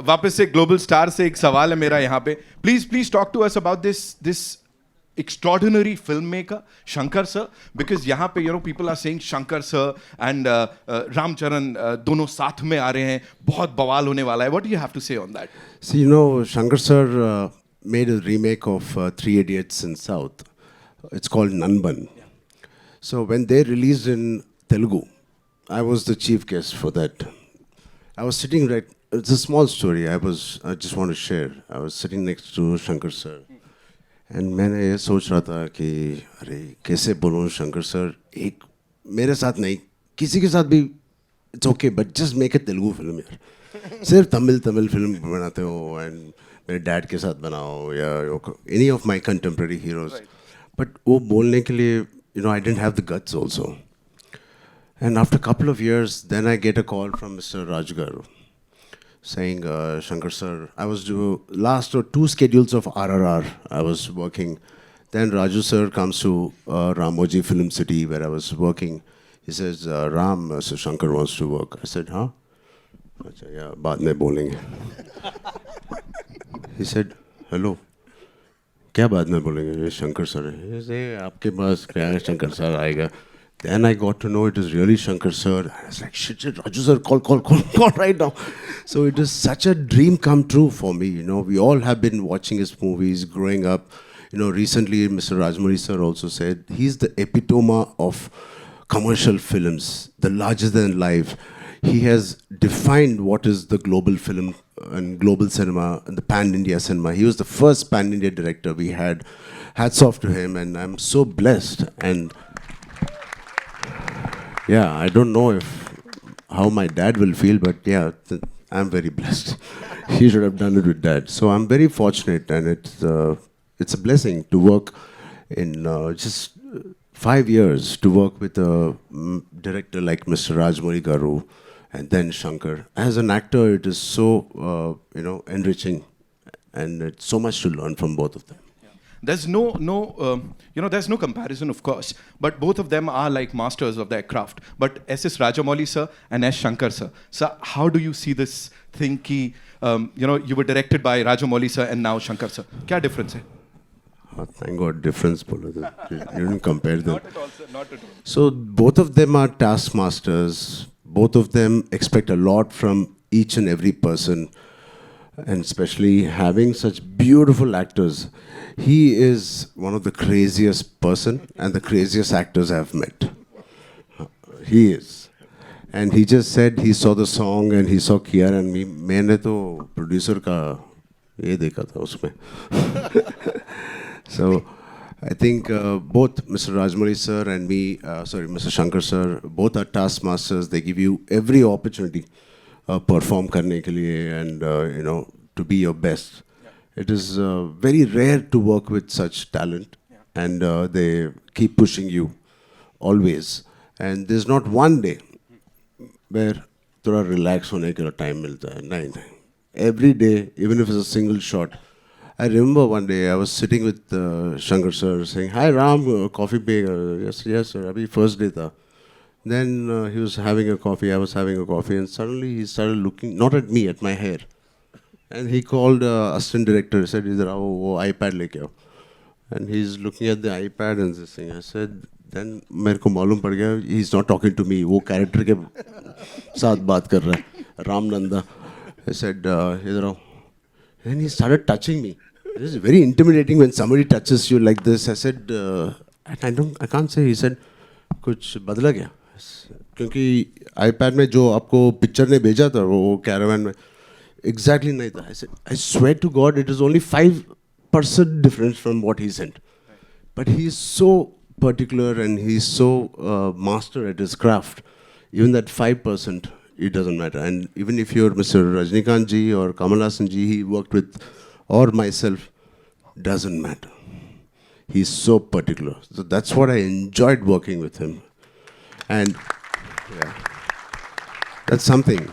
वापस से global star से एक सवाल है मेरा यहाँ पे. Please talk to us about this extraordinary filmmaker Shankar sir, because यहाँ पे people are saying Shankar sir and Ram Charan दोनों साथ में आ रहे हैं, बहुत बवाल होने वाला है. What do you have to say on that? See, Shankar sir made a remake of Three Idiots in South. It's called Nanban. Yeah. So when they released in Telugu, I was the chief guest for that. I was sitting it's a small story I just want to share. I was sitting next to Shankar sir. And मैंने ये सोच रहा था कि अरे कैसे बोलूँ Shankar sir, एक मेरे साथ नहीं किसी के साथ भी it's okay, but just make a Telugu film यार. सिर्फ तमिल फिल्म बनाते हो एंड मेरे डैड के साथ बनाओ या any of my contemporary heroes. But वो बोलने के लिए I didn't have the guts also. And after couple of years then I get a call from mister Raju garu saying, Shankar sir, I was last 2 schedules of RRR I was working. Then Raju sir comes to Ramoji Film City where I was working. He says, Ram, so Shankar wants to work. I said, huh? Achha, yeah, baad mein bolenge. He said, hello. क्या बाद में बोलेंगे? ये Shankar sir है. आपके पास क्या है? Shankar sir आएगा. Then I got to know it is really Shankar sir. I was like, shit, Raju sir, call right now. So it is such a dream come true for me. We all have been watching his movies growing up. Recently Mr. Rajmouli sir also said he's the epitome of commercial films, the larger than life. He has defined what is the global film and global cinema and the pan-India cinema. He was the first pan-India director we had. Hats off to him, and I'm so blessed. And yeah, I don't know how my dad will feel, but yeah, I'm very blessed. He should have done it with dad. So I'm very fortunate, and it's a blessing to work in just 5 years to work with a director like Mr. Rajmouli Garu and then Shankar. As an actor, it is so enriching, and it's so much to learn from both of them. There's there's no comparison, of course, but both of them are like masters of their craft. But S.S. Rajamouli sir and S. Shankar sir. So how do you see this thing ki, you were directed by Rajamouli sir and now Shankar sir? Kya difference hai? Oh, thank God, difference. You didn't compare them. Not at all, sir. Not at all. So both of them are taskmasters. Both of them expect a lot from each and every person. And especially having such beautiful actors. He is one of the craziest person and the craziest actors I've met. He is. And he just said he saw the song and he saw Kiara and me. मैंने तो producer का ये देखा था उसमें. So I think both Mr. Rajmouli sir and me, Mr. Shankar sir, both are taskmasters. They give you every opportunity. Perform करने के लिए and to be your best. Yeah. It is very rare to work with such talent, and they keep pushing you always. And there's not one day where थोड़ा relax होने के लिए time मिलता है. नहीं. Every day, even if it's a single shot. I remember one day I was sitting with Shankar sir saying, "Hi Ram, coffee bag." Yes sir. Abhi first day tha. Then he was having a coffee, I was having a coffee, and suddenly he started looking, not at me, at my hair. And he called assistant director, he said, "Idhar aao, wo iPad leke aao." And he's looking at the iPad and this thing. I said, then मेरे को मालूम पड़ गया, he's not talking to me, वो character के साथ बात कर रहा है, Ram Nanda. I said, "Idhar aao." And he started touching me. It is very intimidating when somebody touches you like this. I said, I can't say. He said, कुछ बदला क्या? क्योंकि iPad में जो आपको पिक्चर ने भेजा था वो कैरावन में exactly नहीं था. I swear to God, it is only 5% difference from what he sent. But he is so particular and he is so master at his craft. Even that 5%, it doesn't matter. And even if you're Mr. Rajnikant ji or Kamal Haasan ji, he worked with, or myself, doesn't matter. He's so particular. So that's what I enjoyed working with him. And yeah, that's something.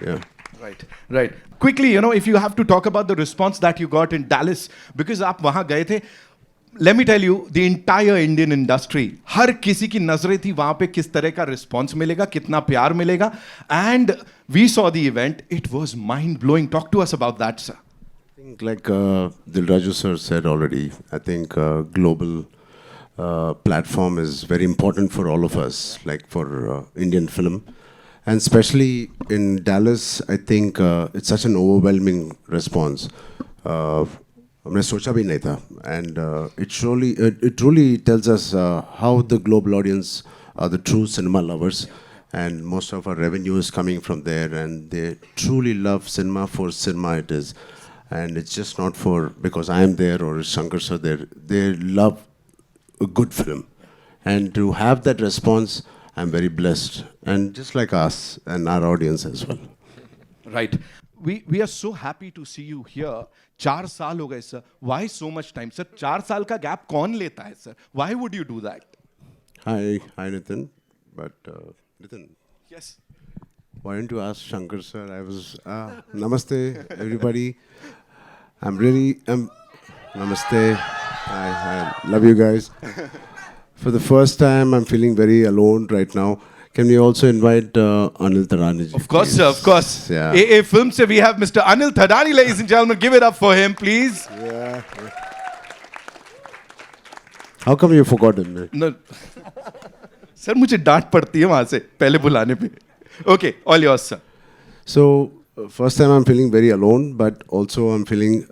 Yeah. Right. Quickly, if you have to talk about the response that you got in Dallas, because आप वहाँ गए थे, let me tell you, the entire Indian industry, हर किसी की नजरें थी वहां पे किस तरह का रिस्पॉन्स मिलेगा, कितना प्यार मिलेगा. And we saw the event. It was mind blowing. Talk to us about that, sir. I think like Dilraju sir said already, I think global platform is very important for all of us, like for Indian film. And especially in Dallas, I think it's such an overwhelming response. हमने सोचा भी नहीं था. And it truly tells us how the global audience are the true cinema lovers. And most of our revenue is coming from there, and they truly love cinema for cinema it is. And it's just not for because I am there or Shankar sir there. They love a good film. And to have that response, I'm very blessed. And just like us and our audience as well. Right. We are so happy to see you here. 4 साल हो गए sir. Why so much time, sir? 4 साल का gap कौन लेता है sir? Why would you do that? Hi Nitin. But Nitin, Yes. why didn't you ask Shankar sir? I was Namaste everybody. Namaste. Hi. Love you guys. For the first time, I'm feeling very alone right now. Can we also invite Anil Tadani ji? Of course, please? sir. Of course. Yeah. AA Film se we have Mr. Anil Thadani, ladies and gentlemen. Give it up for him, please. Yeah. How come you forgot him? No. Sir मुझे डांट पड़ती है वहां से पहले बुलाने पे. Okay, all yours, sir. So, first time I'm feeling very alone, but also I'm feeling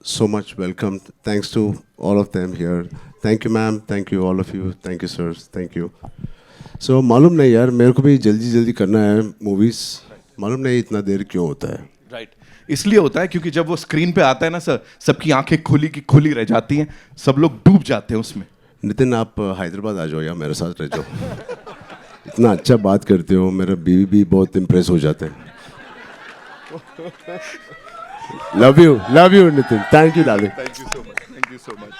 so much welcomed. Thanks to all of them here. Thank you, ma'am. Thank you, all of you. Thank you, sirs. Thank you. So, मालूम नहीं यार मेरे को भी जल्दी करना है movies. मालूम नहीं इतना देर क्यों होता है. Right. इसलिए होता है क्योंकि जब वो स्क्रीन पे आता है ना सर, सबकी आंखें खुली की खुली रह जाती हैं, सब लोग डूब जाते हैं उसमें. नितिन आप हैदराबाद आ जाओ या मेरे साथ रह जाओ. इतना अच्छा बात करते हो, मेरा बीवी भी बहुत इम्प्रेस हो जाते हैं. Love you Nitin. Thank you darling. Thank you so much. Thank you so much.